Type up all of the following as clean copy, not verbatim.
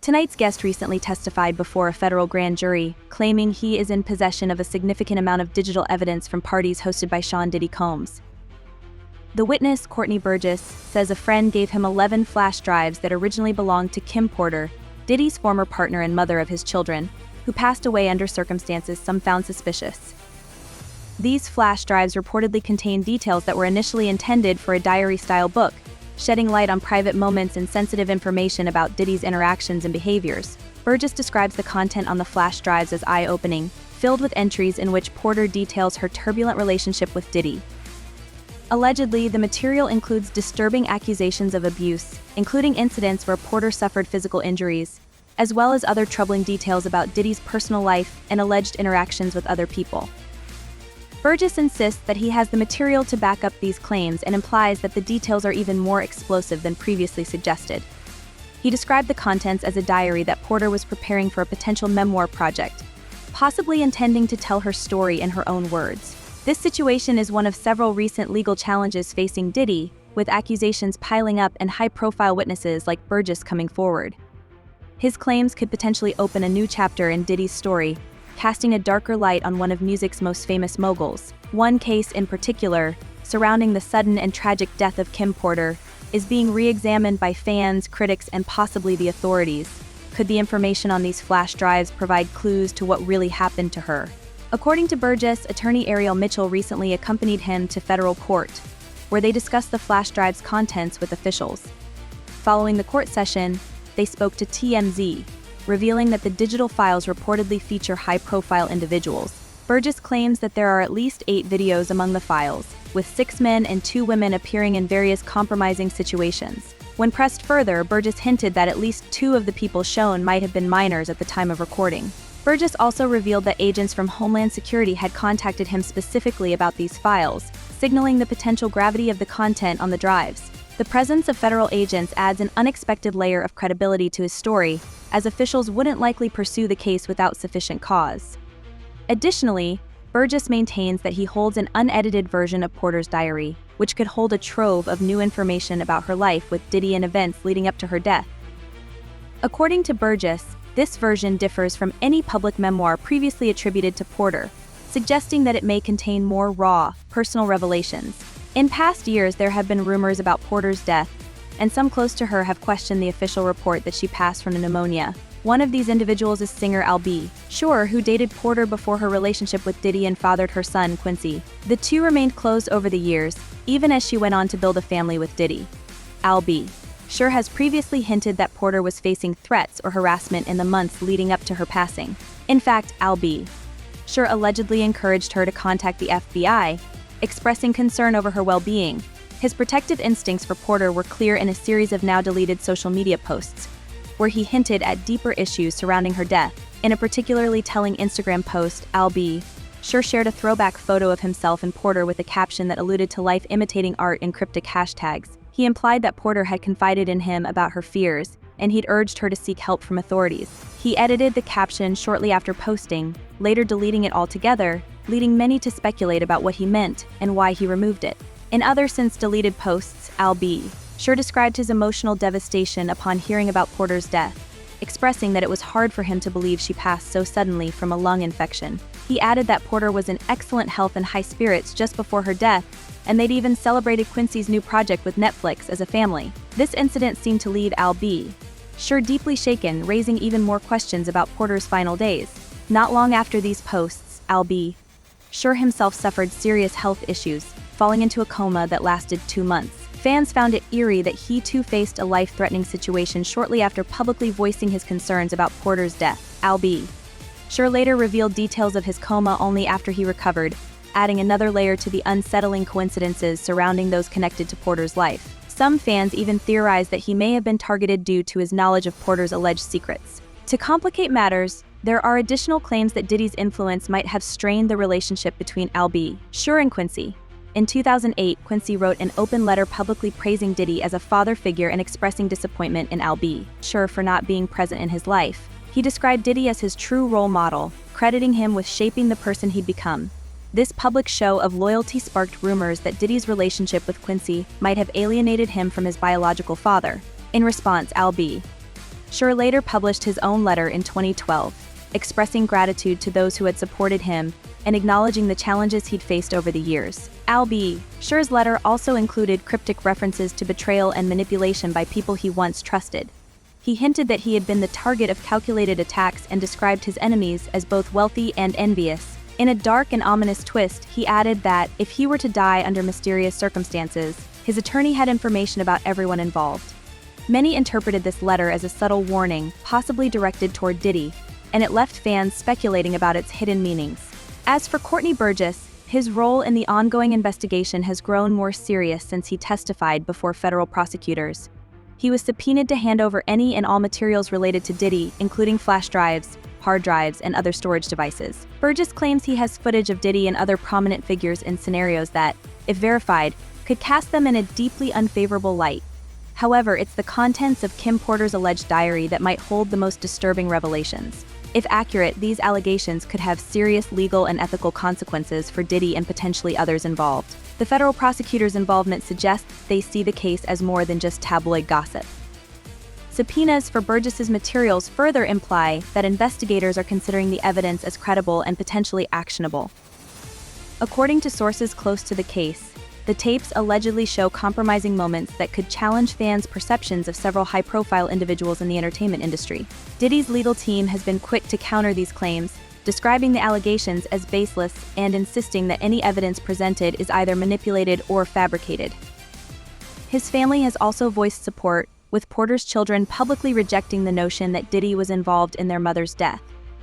Tonight's guest recently testified before a federal grand jury, claiming he is in possession of a significant amount of digital evidence from parties hosted by Sean Diddy Combs. The witness, Courtney Burgess, says a friend gave him 11 flash drives that originally belonged to Kim Porter, Diddy's former partner and mother of his children, who passed away under circumstances some found suspicious. These flash drives reportedly contained details that were initially intended for a diary-style book, shedding light on private moments and sensitive information about Diddy's interactions and behaviors. Burgess describes the content on the flash drives as eye-opening, filled with entries in which Porter details her turbulent relationship with Diddy. Allegedly, the material includes disturbing accusations of abuse, including incidents where Porter suffered physical injuries, as well as other troubling details about Diddy's personal life and alleged interactions with other people. Burgess insists that he has the material to back up these claims and implies that the details are even more explosive than previously suggested. He described the contents as a diary that Porter was preparing for a potential memoir project, possibly intending to tell her story in her own words. This situation is one of several recent legal challenges facing Diddy, with accusations piling up and high-profile witnesses like Burgess coming forward. His claims could potentially open a new chapter in Diddy's story, casting a darker light on one of music's most famous moguls. One case in particular, surrounding the sudden and tragic death of Kim Porter, is being re-examined by fans, critics, and possibly the authorities. Could the information on these flash drives provide clues to what really happened to her? According to Burgess, attorney Ariel Mitchell recently accompanied him to federal court, where they discussed the flash drive's contents with officials. Following the court session, they spoke to TMZ, revealing that the digital files reportedly feature high-profile individuals. Burgess claims that there are at least 8 videos among the files, with 6 men and 2 women appearing in various compromising situations. When pressed further, Burgess hinted that at least 2 of the people shown might have been minors at the time of recording. Burgess also revealed that agents from Homeland Security had contacted him specifically about these files, signaling the potential gravity of the content on the drives. The presence of federal agents adds an unexpected layer of credibility to his story, as officials wouldn't likely pursue the case without sufficient cause. Additionally, Burgess maintains that he holds an unedited version of Porter's diary, which could hold a trove of new information about her life with Diddy and events leading up to her death. According to Burgess, this version differs from any public memoir previously attributed to Porter, suggesting that it may contain more raw, personal revelations. In past years, there have been rumors about Porter's death, and some close to her have questioned the official report that she passed from pneumonia. One of these individuals is singer Al-B, who dated Porter before her relationship with Diddy and fathered her son, Quincy. The two remained close over the years, even as she went on to build a family with Diddy. Al-B has previously hinted that Porter was facing threats or harassment in the months leading up to her passing. In fact, Al-B allegedly encouraged her to contact the FBI, expressing concern over her well-being. His protective instincts for Porter were clear in a series of now-deleted social media posts, where he hinted at deeper issues surrounding her death. In a particularly telling Instagram post, Al-B shared a throwback photo of himself and Porter with a caption that alluded to life imitating art in cryptic hashtags. He implied that Porter had confided in him about her fears, and he'd urged her to seek help from authorities. He edited the caption shortly after posting, later deleting it altogether, leading many to speculate about what he meant and why he removed it. In other since-deleted posts, Al-B described his emotional devastation upon hearing about Porter's death, expressing that it was hard for him to believe she passed so suddenly from a lung infection. He added that Porter was in excellent health and high spirits just before her death, and they'd even celebrated Quincy's new project with Netflix as a family. This incident seemed to leave Al-B deeply shaken, raising even more questions about Porter's final days. Not long after these posts, Al-B himself suffered serious health issues, falling into a coma that lasted 2 months. Fans found it eerie that he too faced a life-threatening situation shortly after publicly voicing his concerns about Porter's death. Al-B later revealed details of his coma only after he recovered, adding another layer to the unsettling coincidences surrounding those connected to Porter's life. Some fans even theorized that he may have been targeted due to his knowledge of Porter's alleged secrets. To complicate matters, there are additional claims that Diddy's influence might have strained the relationship between Al-B and Quincy. In 2008, Quincy wrote an open letter publicly praising Diddy as a father figure and expressing disappointment in Al-B for not being present in his life. He described Diddy as his true role model, crediting him with shaping the person he'd become. This public show of loyalty sparked rumors that Diddy's relationship with Quincy might have alienated him from his biological father. In response, Al-B Schur later published his own letter in 2012, expressing gratitude to those who had supported him and acknowledging the challenges he'd faced over the years. Al-B. Schur's letter also included cryptic references to betrayal and manipulation by people he once trusted. He hinted that he had been the target of calculated attacks and described his enemies as both wealthy and envious. In a dark and ominous twist, he added that, if he were to die under mysterious circumstances, his attorney had information about everyone involved. Many interpreted this letter as a subtle warning, possibly directed toward Diddy, and it left fans speculating about its hidden meanings. As for Courtney Burgess, his role in the ongoing investigation has grown more serious since he testified before federal prosecutors. He was subpoenaed to hand over any and all materials related to Diddy, including flash drives, hard drives, and other storage devices. Burgess claims he has footage of Diddy and other prominent figures in scenarios that, if verified, could cast them in a deeply unfavorable light. However, it's the contents of Kim Porter's alleged diary that might hold the most disturbing revelations. If accurate, these allegations could have serious legal and ethical consequences for Diddy and potentially others involved. The federal prosecutor's involvement suggests they see the case as more than just tabloid gossip. Subpoenas for Burgess's materials further imply that investigators are considering the evidence as credible and potentially actionable. According to sources close to the case, the tapes allegedly show compromising moments that could challenge fans' perceptions of several high-profile individuals in the entertainment industry. Diddy's legal team has been quick to counter these claims, describing the allegations as baseless and insisting that any evidence presented is either manipulated or fabricated. His family has also voiced support, with Porter's children publicly rejecting the notion that Diddy was involved in their mother's death.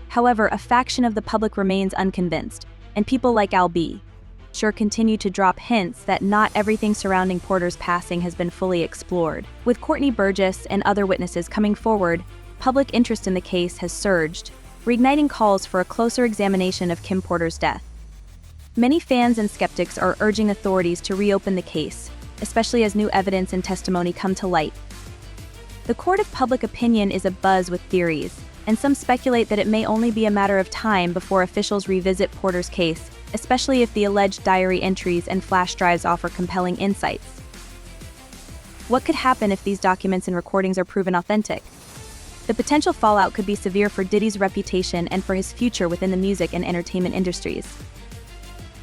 However, a faction of the public remains unconvinced, and people like Al-B. Schur continue to drop hints that not everything surrounding Porter's passing has been fully explored. With Courtney Burgess and other witnesses coming forward, public interest in the case has surged, reigniting calls for a closer examination of Kim Porter's death. Many fans and skeptics are urging authorities to reopen the case, especially as new evidence and testimony come to light. The court of public opinion is abuzz with theories, and some speculate that it may only be a matter of time before officials revisit Porter's case, especially if the alleged diary entries and flash drives offer compelling insights. What could happen if these documents and recordings are proven authentic? The potential fallout could be severe for Diddy's reputation and for his future within the music and entertainment industries.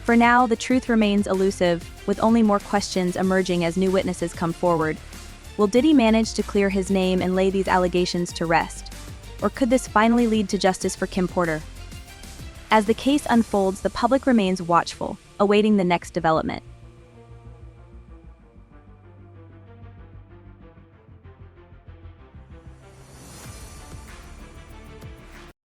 For now, the truth remains elusive, with only more questions emerging as new witnesses come forward. Will Diddy manage to clear his name and lay these allegations to rest? Or could this finally lead to justice for Kim Porter? As the case unfolds, the public remains watchful, awaiting the next development.